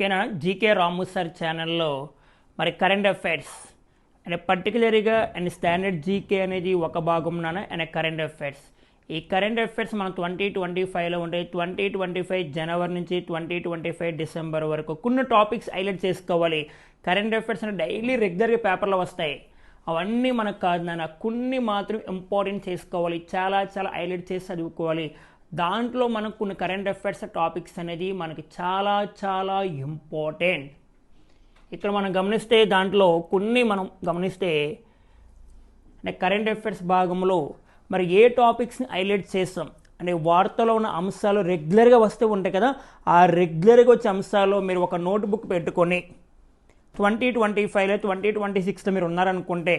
ఓకేనా. జీకే రాము సార్ ఛానల్లో మరి కరెంట్ అఫైర్స్ అండ్ పర్టికులర్గా అండ్ స్టాండర్డ్ జీకే అనేది ఒక భాగంలోన అండ్ కరెంట్ అఫైర్స్. ఈ కరెంట్ అఫైర్స్ మనం 2025లో ఉంటాయి. 2025 జనవరి నుంచి 2025 డిసెంబర్ వరకు కొన్ని టాపిక్స్ హైలైట్ చేసుకోవాలి. కరెంట్ అఫైర్స్ అంటే డైలీ రెగ్యులర్గా పేపర్లో వస్తాయి, అవన్నీ మనకు కాదు నాన్న, కొన్ని మాత్రం ఇంపార్టెంట్ చేసుకోవాలి, చాలా చాలా హైలైట్ చేసి చదువుకోవాలి. దాంట్లో మనకు కొన్ని కరెంట్ అఫైర్స్ టాపిక్స్ అనేది మనకి చాలా చాలా ఇంపార్టెంట్. ఇక్కడ మనం గమనిస్తే దాంట్లో కొన్ని మనం గమనిస్తే కరెంట్ అఫైర్స్ భాగంలో మరి ఏ టాపిక్స్ని హైలైట్ చేస్తాం అంటే వార్తలో ఉన్న అంశాలు రెగ్యులర్గా వస్తూ ఉంటాయి కదా, ఆ రెగ్యులర్గా వచ్చే అంశాలు మీరు ఒక నోట్బుక్ పెట్టుకొని 2025లో 2026లో మీరు ఉన్నారనుకుంటే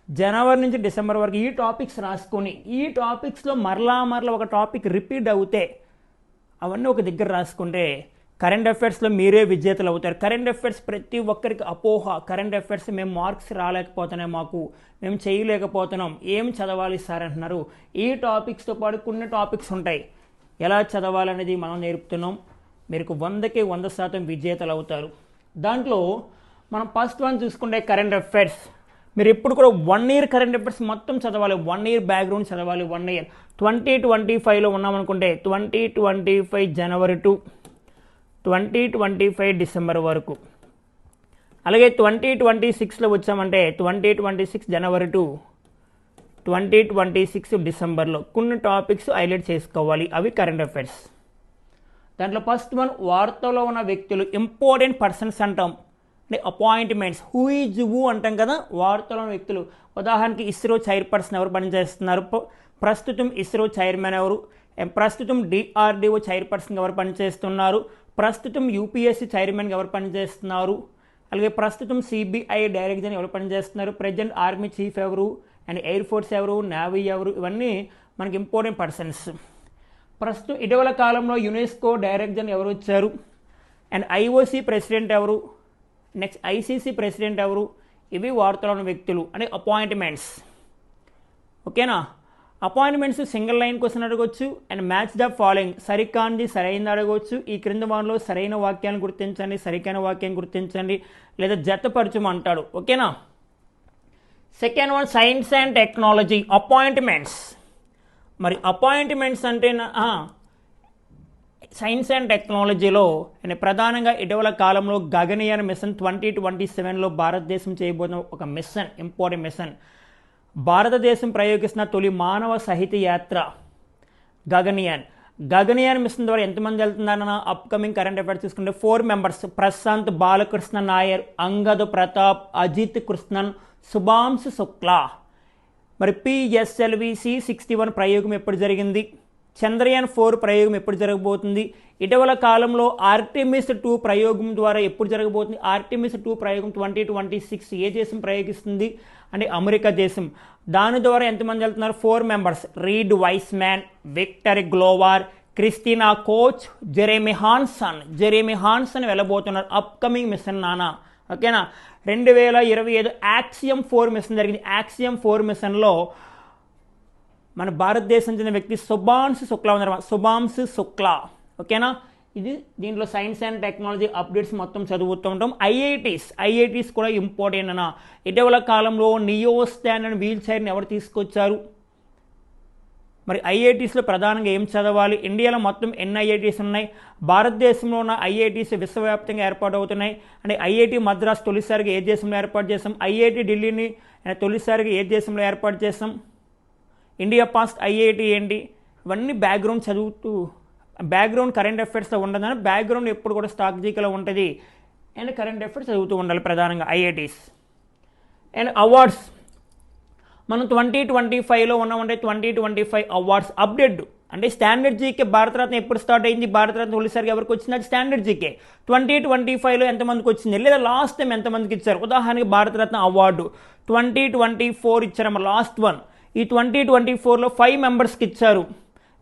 జనవరి నుంచి డిసెంబర్ వరకు ఈ టాపిక్స్ రాసుకొని ఈ టాపిక్స్లో మరలా ఒక టాపిక్ రిపీట్ అవుతే అవన్నీ ఒక దగ్గర రాసుకుంటే కరెంట్ అఫైర్స్లో మీరే విజేతలు అవుతారు. కరెంట్ అఫైర్స్ ప్రతి ఒక్కరికి అపోహ, కరెంట్ అఫైర్స్ మేము మార్క్స్ రాలేకపోతున్నాయి, మేము చేయలేకపోతున్నాం, ఏం చదవాలి సార్ అంటున్నారు. ఈ టాపిక్స్తో పాటు కొన్ని టాపిక్స్ ఉంటాయి, ఎలా చదవాలనేది మనం నేర్పుతున్నాం. మీరు 100కి 100% విజేతలు అవుతారు. దాంట్లో మనం ఫస్ట్ వన్ చూసుకుంటే కరెంట్ అఫైర్స్. మీరు ఎప్పుడు కూడా 1 ఇయర్ కరెంట్ అఫైర్స్ మొత్తం చదవాలి, 1 ఇయర్ బ్యాక్గ్రౌండ్ చదవాలి. 1 ఇయర్ 2025లో ఉన్నామనుకుంటే 2025 జనవరి టు 2025 డిసెంబర్ వరకు. అలాగే 2026లో వచ్చామంటే 2026 జనవరి టు 2026 డిసెంబర్లో కొన్ని టాపిక్స్ హైలైట్ చేసుకోవాలి, అవి కరెంట్ అఫైర్స్. దాంట్లో ఫస్ట్ వన్ వార్తలో ఉన్న వ్యక్తులు, ఇంపార్టెంట్ పర్సన్స్ అంటాం అంటే అపాయింట్మెంట్స్, హూ ఈజ్ హూ అంటాం కదా. వార్తలో ఉన్న వ్యక్తులు ఉదాహరణకి ఇస్రో చైర్పర్సన్ ఎవరు పనిచేస్తున్నారు, ప్రస్తుతం ఇస్రో చైర్మన్ ఎవరు, ప్రస్తుతం డిఆర్డిఓ చైర్పర్సన్ ఎవరు పనిచేస్తున్నారు, ప్రస్తుతం యూపీఎస్సీ చైర్మన్ ఎవరు పనిచేస్తున్నారు, అలాగే ప్రస్తుతం సిబిఐ డైరెక్టర్ ఎవరు పనిచేస్తున్నారు, ప్రెజెంట్ ఆర్మీ చీఫ్ ఎవరు, అండ్ ఎయిర్ ఫోర్స్ ఎవరు, నేవీ ఎవరు, ఇవన్నీ మనకి ఇంపార్టెంట్ పర్సన్స్. ప్రస్తుతం ఇటీవల కాలంలో యునెస్కో డైరెక్టర్ ఎవరు వచ్చారు, అండ్ ఐఓసి ప్రెసిడెంట్ ఎవరు, నెక్స్ట్ ఐసీసీ ప్రెసిడెంట్ ఎవరు, ఇవి వార్తలో ఉన్న వ్యక్తులు అంటే అపాయింట్మెంట్స్. ఓకేనా. అపాయింట్మెంట్స్ సింగిల్ లైన్ క్వశ్చన్ అడగవచ్చు అండ్ మ్యాచ్ ద ఫాలోయింగ్, సరికాంది సరైనది అడగవచ్చు. ఈ క్రింద వాటిలో సరైన వాక్యాన్ని గుర్తించండి, సరికైన వాక్యాన్ని గుర్తించండి, లేదా జతపరచమంటాడు. ఓకేనా. Second one science and technology, appointments. మరి అపాయింట్మెంట్స్ అంటే సైన్స్ అండ్ టెక్నాలజీలో ప్రధానంగా ఇటీవల కాలంలో గగనయాన్ మిషన్ 2027లో భారతదేశం చేయబోతున్న ఒక మిషన్, ఇంపార్టెంట్ మిషన్. భారతదేశం ప్రయోగిస్తున్న తొలి మానవ సహిత యాత్ర గగనయాన్ మిషన్ ద్వారా ఎంతమంది వెళ్తున్నారన్న అప్కమింగ్ కరెంట్ అఫైర్స్ చూసుకుంటే 4 మెంబర్స్, ప్రశాంత్ బాలకృష్ణ నాయర్, అంగద్ ప్రతాప్, అజిత్ కృష్ణన్, శుభాంశు శుక్లా. మరి పిఎస్ఎల్వి C61 ప్రయోగం ఎప్పుడు జరిగింది, చంద్రయాన్ 4 ప్రయోగం ఎప్పుడు జరగబోతుంది, ఇటీవల కాలంలో ఆర్టెమిస్ 2 ప్రయోగం ద్వారా ఎప్పుడు జరగబోతుంది. ఆర్టెమిస్ 2 ప్రయోగం 2026 ఏ దేశం ప్రయోగిస్తుంది అంటే అమెరికా దేశం. దాని ద్వారా ఎంతమంది వెళ్తున్నారు, 4 members, Reid Wiseman, Victor Glover, Christina Koch, Jeremy Hansen వెళ్ళబోతున్నారు. అప్కమింగ్ మిషన్ నానా. ఓకేనా. 2025 యాక్సియం 4 మిషన్ జరిగింది. యాక్సియం 4 మిషన్లో మన భారతదేశం చెందిన వ్యక్తి శుభాంశు శుక్లా ఉన్నారు, శుభాంశు శుక్లా. ఓకేనా. ఇది దీంట్లో సైన్స్ అండ్ టెక్నాలజీ అప్డేట్స్ మొత్తం చదువుతూ ఉంటాం. ఐఐటీస్ కూడా ఇంపార్టెంట్ అన్న. ఇటీవల కాలంలో నియో స్టాండర్డ్ వీల్ చైర్ని ఎవరు తీసుకొచ్చారు, మరి ఐఐటీస్లో ప్రధానంగా ఏం చదవాలి, ఇండియాలో మొత్తం ఎన్ని ఐఐటీస్ ఉన్నాయి, భారతదేశంలో ఉన్న ఐఐటీస్ విశ్వవ్యాప్తంగా ఏర్పాటు అవుతున్నాయి అంటే ఐఐటి మద్రాస్ తొలిసారిగా ఏ దేశంలో ఏర్పాటు చేస్తాం, ఐఐటి ఢిల్లీని తొలిసారిగా ఏ దేశంలో ఏర్పాటు చేస్తాం, ఇండియా పాస్ట్ ఐఐటి ఏంటి, ఇవన్నీ బ్యాక్గ్రౌండ్ చదువుతూ, బ్యాక్గ్రౌండ్ కరెంట్ అఫైర్స్లో ఉండదని బ్యాక్గ్రౌండ్ ఎప్పుడు కూడా స్టాక్ జీకేలో ఉంటుంది అండ్ కరెంట్ అఫైర్స్ చదువుతూ ఉండాలి ప్రధానంగా ఐఐటీస్. అండ్ అవార్డ్స్ మనం 2025లో ఉన్నామంటే 2025 అవార్డ్స్ అప్డేట్ అంటే స్టాండర్డ్ జీకే భారతరత్న ఎప్పుడు స్టార్ట్ అయింది, భారతరత్న తొలిసారిగా ఎవరికి వచ్చింది, అది స్టాండర్డ్ జీకే. 2025లో ఎంతమందికి వచ్చింది లేదా లాస్ట్ టైం ఎంతమందికి ఇచ్చారు. ఉదాహరణకి భారతరత్న అవార్డు 2024 ఇచ్చారమ్మ లాస్ట్ వన్. ఈ 2024లో 5 మెంబర్స్కి ఇచ్చారు.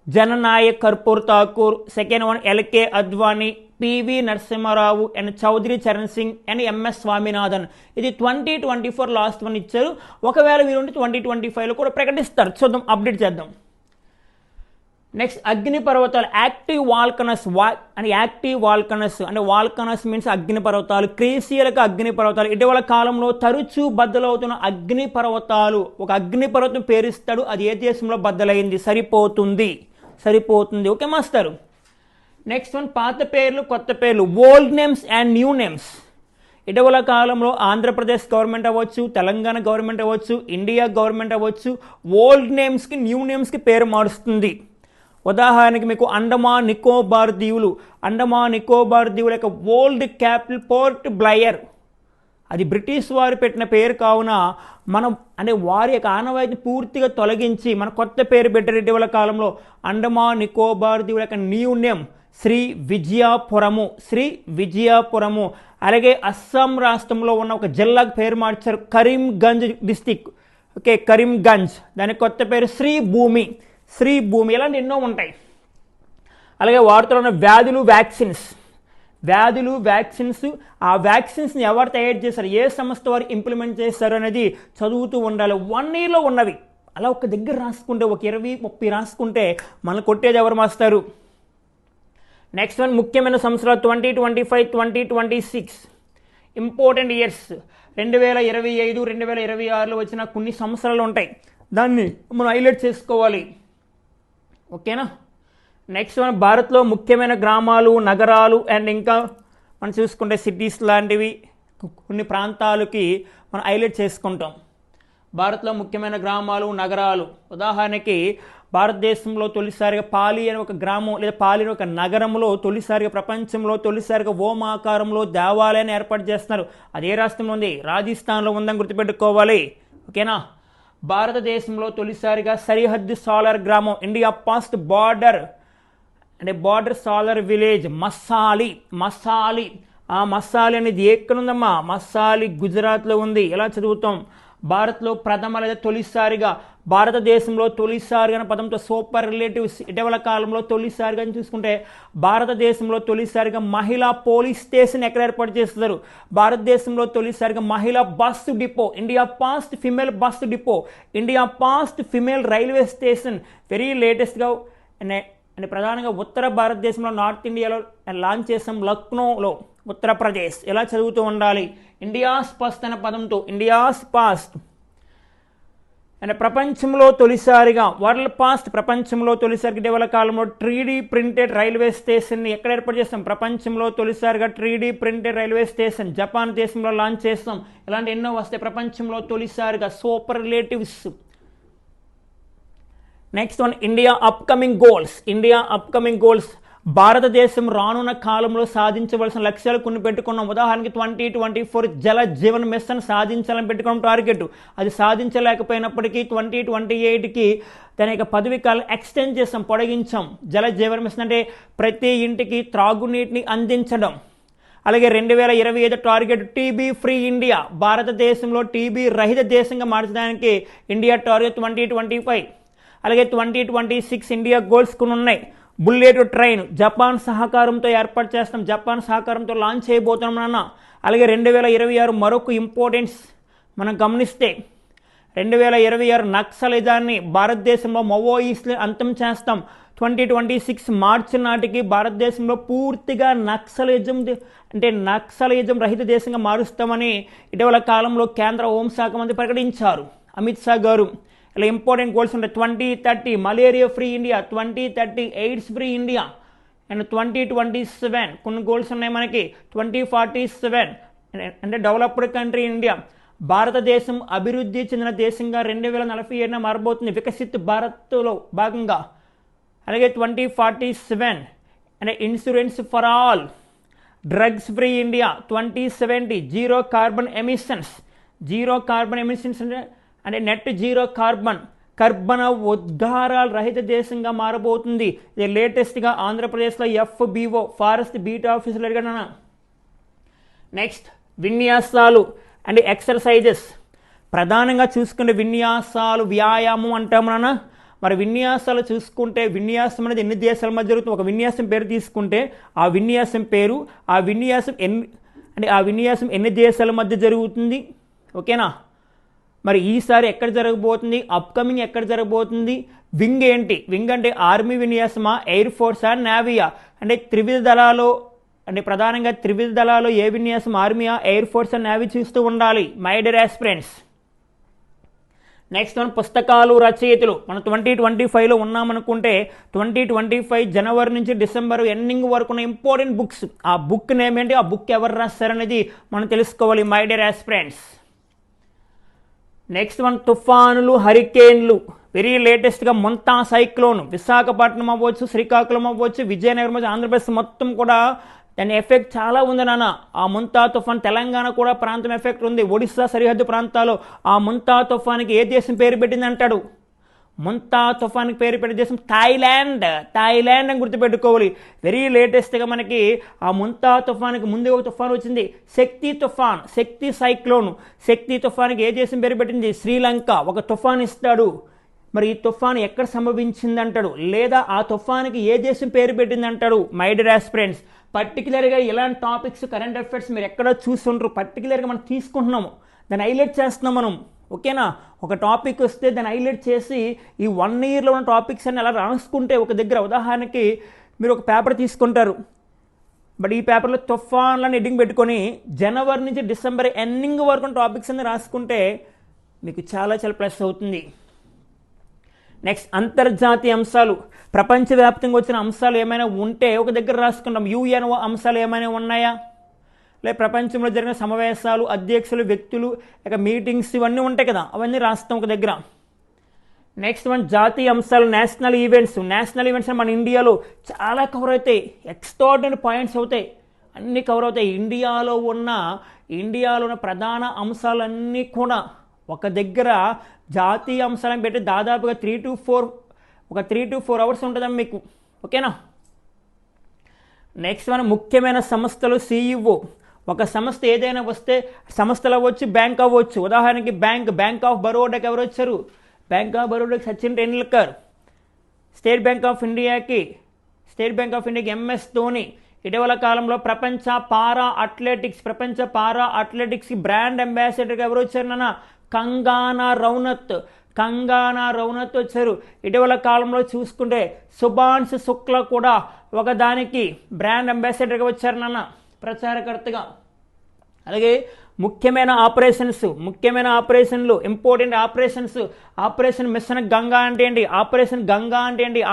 Jananayak Karpoori Thakur, second one L K Advani, P V Narasimha Rao and Chaudhary Charan Singh and M S Swaminathan. ఇది 2024 లాస్ట్ వన్ ఇచ్చారు. ఒకవేళ వీరుంటే 2025లో కూడా ప్రకటిస్తారు. చూద్దాం, అప్డేట్ చేద్దాం. నెక్స్ట్ అగ్నిపర్వతాలు, యాక్టివ్ వాల్కనస్ అంటే యాక్టివ్ వాల్కనస్ అంటే వాల్కనస్ మీన్స్ అగ్నిపర్వతాలు, క్రీసియలకు అగ్నిపర్వతాలు. ఇటీవల కాలంలో తరచూ బద్దలవుతున్న అగ్నిపర్వతాలు. ఒక అగ్నిపర్వతం పేరుస్తాడు, అది ఏ దేశంలో బద్దలైంది? సరిపోతుంది. Okay master. నెక్స్ట్ వన్, పాత పేర్లు కొత్త పేర్లు, old names and new names. ఇటీవల కాలంలో ఆంధ్రప్రదేశ్ గవర్నమెంట్ అవ్వచ్చు, తెలంగాణ గవర్నమెంట్ అవ్వచ్చు, ఇండియా గవర్నమెంట్ అవ్వచ్చు, ఓల్డ్ నేమ్స్కి న్యూ నేమ్స్కి పేరు మారుస్తుంది. ఉదాహరణకి మీకు అండమాన్ నికోబార్ దీవులు యొక్క ఓల్డ్ క్యాపిటల్ పోర్ట్ బ్లయర్, అది బ్రిటిష్ వారు పెట్టిన పేరు కావున మనం అంటే వారి యొక్క ఆనవాయితీని పూర్తిగా తొలగించి మన కొత్త పేరు పెట్టారు ఇటీవల కాలంలో. అండమాన్ నికోబార్ దీవుల యొక్క న్యూ నేమ్ శ్రీ విజయాపురము. అలాగే అస్సాం రాష్ట్రంలో ఉన్న ఒక జిల్లాకు పేరు మార్చారు, కరీంగంజ్ డిస్టిక్. ఓకే, కరీంగంజ్, దాని కొత్త పేరు శ్రీ భూమి. ఇలాంటి ఎన్నో ఉంటాయి. అలాగే వాటిలో ఉన్న వ్యాధులు, వ్యాక్సిన్స్, ఆ వ్యాక్సిన్స్ని ఎవరు తయారు చేశారు, ఏ సంస్థ వారు ఇంప్లిమెంట్ చేశారు అనేది చదువుతూ ఉండాలి. 1 yearలో ఉన్నవి అలా ఒక దగ్గర రాసుకుంటే, ఒక 20-30 రాసుకుంటే మనం కొట్టేది ఎవరు మాస్టారు? నెక్స్ట్ వన్, ముఖ్యమైన సంవత్సరాలు 2025, 2026 ఇంపార్టెంట్ ఇయర్స్. 2025, 2026లో వచ్చిన కొన్ని సంవత్సరాలు ఉంటాయి, దాన్ని మనం హైలైట్ చేసుకోవాలి. ఓకేనా. నెక్స్ట్ మన భారత్లో ముఖ్యమైన గ్రామాలు, నగరాలు అండ్ ఇంకా మనం చూసుకుంటే సిటీస్ లాంటివి కొన్ని ప్రాంతాలకి మనం హైలైట్ చేసుకుంటాం. భారత్లో ముఖ్యమైన గ్రామాలు, నగరాలు. ఉదాహరణకి భారతదేశంలో తొలిసారిగా పాలి అనే ఒక గ్రామం లేదా పాలి అనే ఒక నగరంలో ప్రపంచంలో తొలిసారిగా ఓమాకారంలో దేవాలయాన్ని ఏర్పాటు చేస్తున్నారు. అదే రాష్ట్రంలో ఉంది, రాజస్థాన్లో ఉందని గుర్తుపెట్టుకోవాలి. ఓకేనా. భారతదేశంలో తొలిసారిగా సరిహద్దు సాలర్ గ్రామం, India past border Salar village Massali. ఆ మస్సాలి అనేది ఎక్కడుందమ్మా? మస్సాలి గుజరాత్లో ఉంది. ఎలా చదువుతాం? భారత్లో ప్రథమ లేదా తొలిసారిగా, భారతదేశంలో తొలిసారిగా అనే పదంతో సూపర్ రిలేటివ్స్. ఇటీవల కాలంలో తొలిసారిగా చూసుకుంటే భారతదేశంలో తొలిసారిగా మహిళా పోలీస్ స్టేషన్ ఎక్కడ ఏర్పాటు చేస్తారు? భారతదేశంలో తొలిసారిగా మహిళా bus depot, India past female bus depot, India past female railway station. Very లేటెస్ట్గా అంటే ప్రధానంగా ఉత్తర భారతదేశంలో, నార్త్ ఇండియాలో లాంచ్ చేసాం, లక్నోలో, ఉత్తరప్రదేశ్. ఎలా చదువుతూ ఉండాలి? ఇండియాస్ పాస్ట్ అనే పదంతో, ఇండియాస్ పాస్ట్. అండ్ ప్రపంచంలో తొలిసారిగా ఇటీవల కాలంలో 3D ప్రింటెడ్ రైల్వే స్టేషన్ని ఎక్కడ ఏర్పాటు చేస్తాం? ప్రపంచంలో తొలిసారిగా 3D printed railway station Japan దేశంలో లాంచ్ చేస్తాం. ఇలాంటి ఎన్నో వస్తాయి ప్రపంచంలో తొలిసారిగా. Super relatives. Next one, India upcoming goals. భారతదేశం రానున్న కాలంలో సాధించవలసిన లక్ష్యాలు కొన్ని పెట్టుకున్నాం. ఉదాహరణకి 2024 జల జీవన్ మిషన్ సాధించాలని పెట్టుకున్నాం టార్గెట్. అది సాధించలేకపోయినప్పటికీ 2028కి దాని యొక్క పదవి కాలం ఎక్స్టెండ్ చేసాం, పొడిగించాం. జల జీవన్ మిషన్ అంటే ప్రతి ఇంటికి త్రాగునీటిని అందించడం. అలాగే 2025 టార్గెట్ టీబీ ఫ్రీ ఇండియా, భారతదేశంలో టీబీ రహిత దేశంగా మార్చడానికి ఇండియా టార్గెట్ 2025. అలాగే 2026 ఇండియా గోల్స్ కొన్ని ఉన్నాయి. బుల్లెట్ ట్రైన్ జపాన్ సహకారంతో ఏర్పాటు చేస్తాం, జపాన్ సహకారంతో లాంచ్ చేయబోతున్నాం నాన్న. అలాగే 2026 మరొక ఇంపార్టెన్స్ మనం గమనిస్తే 2026 నక్సలిజాన్ని భారతదేశంలో మవోయిస్ట్ని అంతం చేస్తాం. 2026 మార్చి నాటికి భారతదేశంలో పూర్తిగా నక్సలిజం రహిత దేశంగా మారుస్తామని ఇటీవల కాలంలో కేంద్ర హోంశాఖ మంత్రి ప్రకటించారు, అమిత్ షా గారు. ఇలా ఇంపార్టెంట్ గోల్స్ ఉంటాయి. 2030 malaria free India, 2030 AIDS free India, and 2027 కొన్ని గోల్స్ ఉన్నాయి మనకి. 2047 అంటే డెవలప్డ్ కంట్రీ ఇండియా, భారతదేశం అభివృద్ధి చెందిన దేశంగా 2047 మారబోతుంది, వికసిత్ భారత్లో భాగంగా. అలాగే 2047 అంటే insurance for all, drugs free India. 2070 zero carbon emissions అంటే నెట్ జీరో కర్బన ఉద్గారాల రహిత దేశంగా మారబోతుంది. ఇది లేటెస్ట్గా ఆంధ్రప్రదేశ్లో FBO ఫారెస్ట్ బీట్ ఆఫీసులు అడిగాను. నెక్స్ట్ విన్యాసాలు అండ్ ఎక్సర్సైజెస్. ప్రధానంగా చూసుకుంటే విన్యాసాలు వ్యాయామం అంటాము నాన్న. మరి విన్యాసాలు చూసుకుంటే విన్యాసం అనేది ఎన్ని దేశాల మధ్య జరుగుతుంది? ఒక విన్యాసం పేరు తీసుకుంటే ఆ విన్యాసం ఎన్ని దేశాల మధ్య జరుగుతుంది? ఓకేనా. మరి ఈసారి ఎక్కడ జరగబోతుంది, అప్కమింగ్ ఎక్కడ జరగబోతుంది, వింగ్ ఏంటి, వింగ్ అంటే ఆర్మీ విన్యాసమా, ఎయిర్ ఫోర్సా, నేవీయా, అంటే త్రివిధ దళాలు అంటే ప్రధానంగా త్రివిధ దళాలు ఏ విన్యాసం, ఆర్మీయా, ఎయిర్ ఫోర్స్, నేవీ చూస్తూ ఉండాలి మై డియర్ ఆస్పిరెంట్స్. నెక్స్ట్ మనం పుస్తకాలు, రచయితలు. మనం 2025లో ఉన్నామనుకుంటే 2025 జనవరి నుంచి డిసెంబర్ ఎండింగ్ వరకు ఉన్న ఇంపార్టెంట్ బుక్స్, ఆ బుక్ నేమ్ ఏంటి, ఆ బుక్ ఎవరు రాస్తారనేది మనం తెలుసుకోవాలి my dear aspirants. Next one తుఫానులు, హరికేన్లు. వెరీ లేటెస్ట్గా మొంతా సైక్లోన్ విశాఖపట్నం అవ్వచ్చు, శ్రీకాకుళం అవ్వచ్చు, విజయనగరం అవ్వచ్చు, ఆంధ్రప్రదేశ్ మొత్తం కూడా దాని ఎఫెక్ట్ చాలా ఉంది నాన్న. ఆ ముంతా తుఫాన్ తెలంగాణ కూడా ప్రాంతం ఎఫెక్ట్ ఉంది, ఒడిస్సా సరిహద్దు ప్రాంతాలు. ఆ ముంతా తుఫాన్కి ఏ దేశం పేరు పెట్టింది అంటాడు, ముంతా తుఫాన్కి పేరు పెట్టే దేశం థాయిలాండ్. థాయిలాండ్ అని గుర్తుపెట్టుకోవాలి. వెరీ లేటెస్ట్గా మనకి ఆ ముంతా తుఫాన్కి ముందు ఒక తుఫాన్ వచ్చింది, శక్తి తుఫాన్, శక్తి సైక్లోన్. శక్తి తుఫాన్కి ఏ దేశం పేరు పెట్టింది, శ్రీలంక. ఒక తుఫాన్ ఇస్తాడు, మరి ఈ తుఫాన్ ఎక్కడ సంభవించింది అంటాడు, లేదా ఆ తుఫాన్కి ఏ దేశం పేరు పెట్టింది అంటాడు మై డియర్ ఆస్పిరెంట్స్. పర్టికులర్గా ఇలాంటి టాపిక్స్ కరెంట్ అఫైర్స్ మీరు ఎక్కడో చూస్తుంటారు, పర్టికులర్గా మనం తీసుకుంటున్నాము, దాన్ని హైలైట్ చేస్తున్నాం మనం. ఓకేనా, ఒక టాపిక్ వస్తే దాన్ని హైలైట్ చేసి ఈ 1 yearలో ఉన్న టాపిక్స్ అన్ని అలా రాసుకుంటే ఒక దగ్గర, ఉదాహరణకి మీరు ఒక పేపర్ తీసుకుంటారు, బట్ ఈ పేపర్లో తుఫాన్లను ఎడ్డింగ్ పెట్టుకొని జనవరి నుంచి డిసెంబర్ ఎండింగ్ వరకు టాపిక్స్ అన్ని రాసుకుంటే మీకు చాలా చాలా ప్లస్ అవుతుంది. నెక్స్ట్ అంతర్జాతీయ అంశాలు, ప్రపంచవ్యాప్తంగా వచ్చిన అంశాలు ఏమైనా ఉంటే ఒక దగ్గర రాసుకుంటాం. యుఎన్ఓ అంశాలు ఏమైనా ఉన్నాయా, లేదా ప్రపంచంలో జరిగిన సమావేశాలు, అధ్యక్షులు, వ్యక్తులు, ఇక మీటింగ్స్ ఇవన్నీ ఉంటాయి కదా, అవన్నీ రాస్తాం ఒక దగ్గర. నెక్స్ట్ మన జాతీయ అంశాలు, నేషనల్ ఈవెంట్స్. నేషనల్ ఈవెంట్స్ మన ఇండియాలో చాలా కవర్ అవుతాయి, ఎక్స్ట్రార్డినరీ పాయింట్స్ అవుతాయి, అన్నీ కవర్ అవుతాయి. ఇండియాలో ఉన్న ప్రధాన అంశాలన్నీ కూడా ఒక దగ్గర జాతీయ అంశాలను పెట్టి దాదాపుగా 3 to 4 hours ఉంటుందమ్మా మీకు. ఓకేనా. నెక్స్ట్ మన ముఖ్యమైన సంస్థలు, సిఇఓ. ఒక సంస్థ ఏదైనా వస్తే, సంస్థలు అవ్వచ్చు, బ్యాంక్ అవ్వచ్చు. ఉదాహరణకి బ్యాంక్ ఆఫ్ బరోడాకి ఎవరు వచ్చారు, బ్యాంక్ ఆఫ్ బరోడాకి Sachin Tendulkar. State Bank of ఇండియాకి ఎంఎస్ ధోని. ఇటీవల కాలంలో ప్రపంచ పారా అథ్లెటిక్స్కి బ్రాండ్ అంబాసిడర్గా ఎవరు వచ్చారు నాన్న, కంగానా రౌనత్ వచ్చారు. ఇటీవల కాలంలో చూసుకుంటే సుభాన్స్ శుక్లా కూడా ఒకదానికి బ్రాండ్ అంబాసిడర్గా వచ్చారు నాన్న, ప్రచారకర్తగా. అలాగే ముఖ్యమైన ఆపరేషన్లు, ఇంపార్టెంట్ ఆపరేషన్ మిషన్ గంగా అంటే ఏంటి,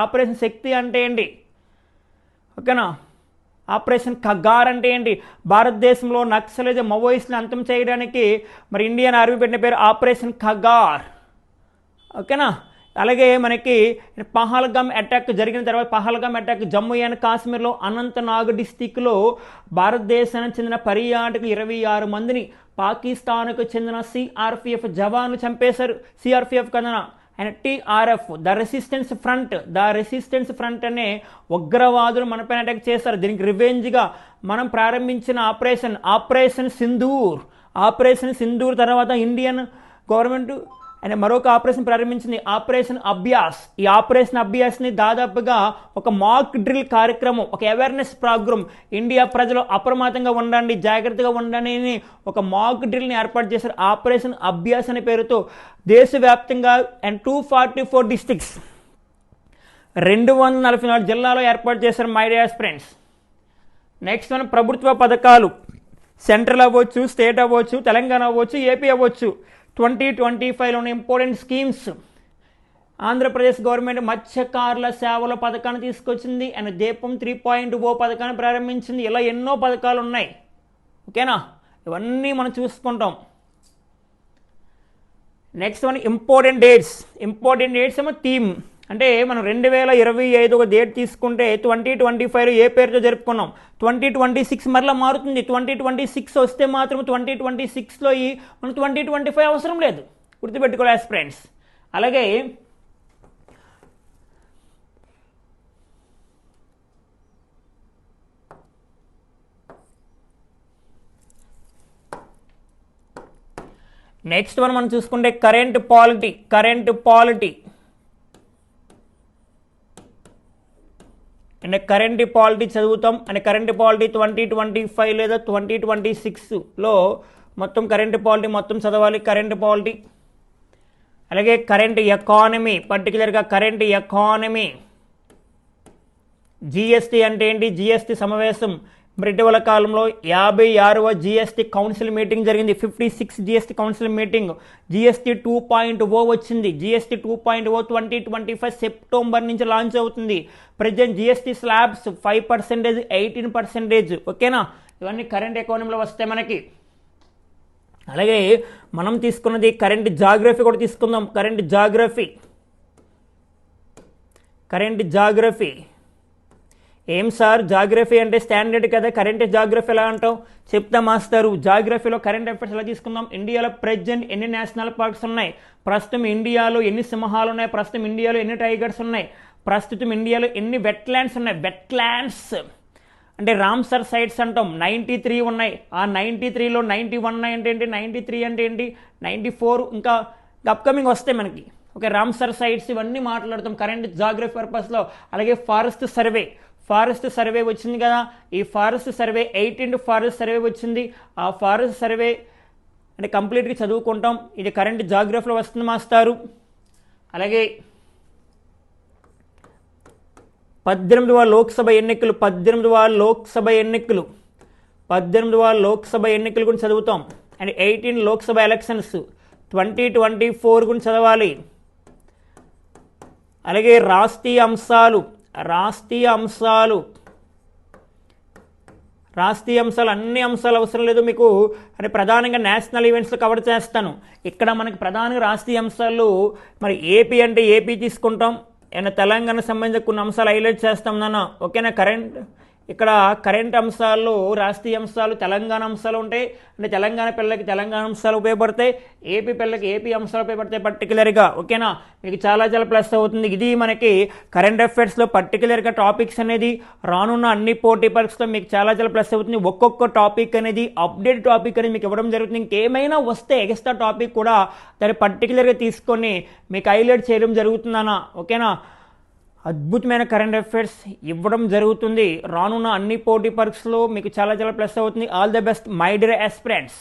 ఆపరేషన్ శక్తి అంటే ఏంటి, ఓకేనా. ఆపరేషన్ ఖగార్ అంటే ఏంటి, భారతదేశంలో నక్సలిజం, మావోయిస్టులను అంతం చేయడానికి మరి ఇండియన్ ఆర్మీ పెట్టిన పేరు ఆపరేషన్ ఖగార్. ఓకేనా. అలాగే మనకి పహల్గామ్ అటాక్ జరిగిన తర్వాత, పహల్గామ్ అటాక్ జమ్మూ అండ్ కాశ్మీర్లో అనంతనాగ్ డిస్టిక్లో భారతదేశానికి చెందిన పర్యాటకులు 26 మందిని పాకిస్తాన్కు చెందిన సిఆర్పిఎఫ్ జవాన్లు చంపేశారు. సిఆర్పిఎఫ్ కన్నా and TRF, the resistance front అనే ఉగ్రవాదులు మనపైన అటాక్ చేశారు. దీనికి రివెంజ్గా మనం ప్రారంభించిన ఆపరేషన్ సింధూర్ తర్వాత ఇండియన్ గవర్నమెంట్ అండ్ మరొక ఆపరేషన్ ప్రారంభించింది, ఆపరేషన్ అభ్యాస్. ఈ ఆపరేషన్ అభ్యాస్ని దాదాపుగా ఒక మాక్ డ్రిల్ కార్యక్రమం, ఒక అవేర్నెస్ ప్రోగ్రామ్, ఇండియా ప్రజలు అప్రమత్తంగా ఉండండి, జాగ్రత్తగా ఉండండి అని ఒక మాక్ డ్రిల్ని ఏర్పాటు చేశారు. ఆపరేషన్ అభ్యాస్ అనే పేరుతో దేశవ్యాప్తంగా అండ్ 244 డిస్ట్రిక్ట్స్ 244 జిల్లాలో ఏర్పాటు చేశారు మై డియర్ ఫ్రెండ్స్. నెక్స్ట్ మనం ప్రభుత్వ పథకాలు, సెంట్రల్ అవ్వచ్చు, స్టేట్ అవ్వచ్చు, తెలంగాణ అవ్వచ్చు, ఏపీ అవ్వచ్చు. 2025లోని ఇంపార్టెంట్ స్కీమ్స్. ఆంధ్రప్రదేశ్ గవర్నమెంట్ మత్స్యకారుల సేవల పథకాన్ని తీసుకొచ్చింది అండ్ దీపం 3.0 పథకాన్ని ప్రారంభించింది. ఇలా ఎన్నో పథకాలు ఉన్నాయి. ఓకేనా, ఇవన్నీ మనం చూసుకుంటాం. నెక్స్ట్ మన ఇంపార్టెంట్ డేట్స్ ఏమో థీమ్. అంటే మనం 2025 ఒక డేట్ తీసుకుంటే 2025లో ఏ పేరుతో జరుపుకున్నాం, 2026 మరలా మారుతుంది. 2026 వస్తే మాత్రం 2026లో మనం 2025 అవసరం లేదు, గుర్తుపెట్టుకోవాలి ఫ్రెండ్స్. అలాగే నెక్స్ట్ మనం చూసుకుంటే కరెంట్ పాలిటీ అంటే కరెంట్ పాలిటీ చదువుతాం. అంటే కరెంట్ పాలిటీ 2025 లేదా 2026లో మొత్తం కరెంట్ పాలిటీ మొత్తం చదవాలి. కరెంట్ పాలిటీ అలాగే కరెంట్ ఎకానమీ, పర్టికులర్గా కరెంట్ ఎకానమీ. జిఎస్టీ అంటే ఏంటి? జిఎస్టీ సమావేశం ఇటీవల కాలంలో 56వ జిఎస్టీ కౌన్సిల్ మీటింగ్ జరిగింది. 56 జిఎస్టీ కౌన్సిల్ మీటింగ్. జిఎస్టీ 2.0 వచ్చింది. జిఎస్టీ 2.0 2025 సెప్టెంబర్ నుంచి లాంచ్ అవుతుంది. Present GST slabs 5%, 18%. ఓకేనా? ఇవన్నీ కరెంట్ ఎకానమీలో వస్తాయి మనకి. అలాగే మనం తీసుకున్నది కరెంట్ జాగ్రఫీ కూడా తీసుకుందాం. కరెంట్ జాగ్రఫీ ఏం సార్ జాగ్రఫీ అంటే స్టాండర్డ్ కదా, కరెంట్ జాగ్రఫీ ఎలా అంటావు? చెప్తా మాస్టారు. జాగ్రఫీలో కరెంట్ అఫైర్స్ ఎలా తీసుకుందాం? ఇండియాలో ప్రెజెంట్ ఎన్ని నేషనల్ పార్క్స్ ఉన్నాయి, ప్రస్తుతం ఇండియాలో ఎన్ని సింహాలు ఉన్నాయి, ప్రస్తుతం ఇండియాలో ఎన్ని టైగర్స్ ఉన్నాయి, ప్రస్తుతం ఇండియాలో ఎన్ని వెట్లాండ్స్ ఉన్నాయి. వెట్లాండ్స్ అంటే రామ్సర్ సైట్స్ అంటాం. 93 ఉన్నాయి. ఆ 93లో 91 అంటే ఏంటి, 93 అంటే ఏంటి, 94 ఇంకా అప్కమింగ్ వస్తాయి మనకి. ఓకే, రామ్సర్ సైట్స్ ఇవన్నీ మాట్లాడుతాం కరెంట్ జాగ్రఫీ పర్పస్లో. అలాగే ఫారెస్ట్ సర్వే వచ్చింది కదా, ఈ forest survey 18th forest survey వచ్చింది. ఆ ఫారెస్ట్ సర్వే అంటే కంప్లీట్గా చదువుకుంటాం. ఇది కరెంట్ జాగ్రఫీలో వస్తుంది మాస్టారు. అలాగే 18వ లోక్సభ ఎన్నికలు గురించి చదువుతాం. అండ్ 18 లోక్సభ ఎలక్షన్స్ 2024 గురించి చదవాలి. అలాగే రాష్ట్రీయ అంశాలు అన్ని అంశాలు అవసరం లేదు మీకు. అంటే ప్రధానంగా నేషనల్ ఈవెంట్స్లో కవర్ చేస్తాను. ఇక్కడ మనకి ప్రధానంగా రాష్ట్రీయ అంశాలు మరి ఏపీ అంటే ఏపీ తీసుకుంటాం. ఏమైనా తెలంగాణ సంబంధించిన కొన్ని అంశాలు హైలైట్ చేస్తాం నాన్న. ఓకేనా? ఇక్కడ కరెంట్ అంశాల్లో రాష్ట్రీయ అంశాలు, తెలంగాణ అంశాలు ఉంటాయి. అంటే తెలంగాణ పిల్లలకి తెలంగాణ అంశాలు ఉపయోగపడతాయి, ఏపీ పిల్లలకి ఏపీ అంశాలు ఉపయోగపడతాయి పర్టికులర్గా. ఓకేనా? మీకు చాలా ప్లస్ అవుతుంది. ఇది మనకి కరెంట్ అఫైర్స్లో పర్టికులర్గా టాపిక్స్ అనేది రానున్న అన్ని పోటీ పరీక్షలో మీకు చాలా ప్లస్ అవుతుంది. ఒక్కొక్క టాపిక్ అనేది అప్డేట్ టాపిక్ అనేది మీకు ఇవ్వడం జరుగుతుంది. ఇంకేమైనా వస్తే ఎక్స్ట్రా టాపిక్ కూడా దాన్ని పర్టికులర్గా తీసుకొని మీకు హైలైట్ చేయడం జరుగుతుందన్న. ఓకేనా? అద్భుతమైన కరెంట్ అఫైర్స్ ఇవ్వడం జరుగుతుంది. రానున్న అన్ని పోటీ పరీక్షలో మీకు చాలా ప్లస్ అవుతుంది. All the best my dear aspirants.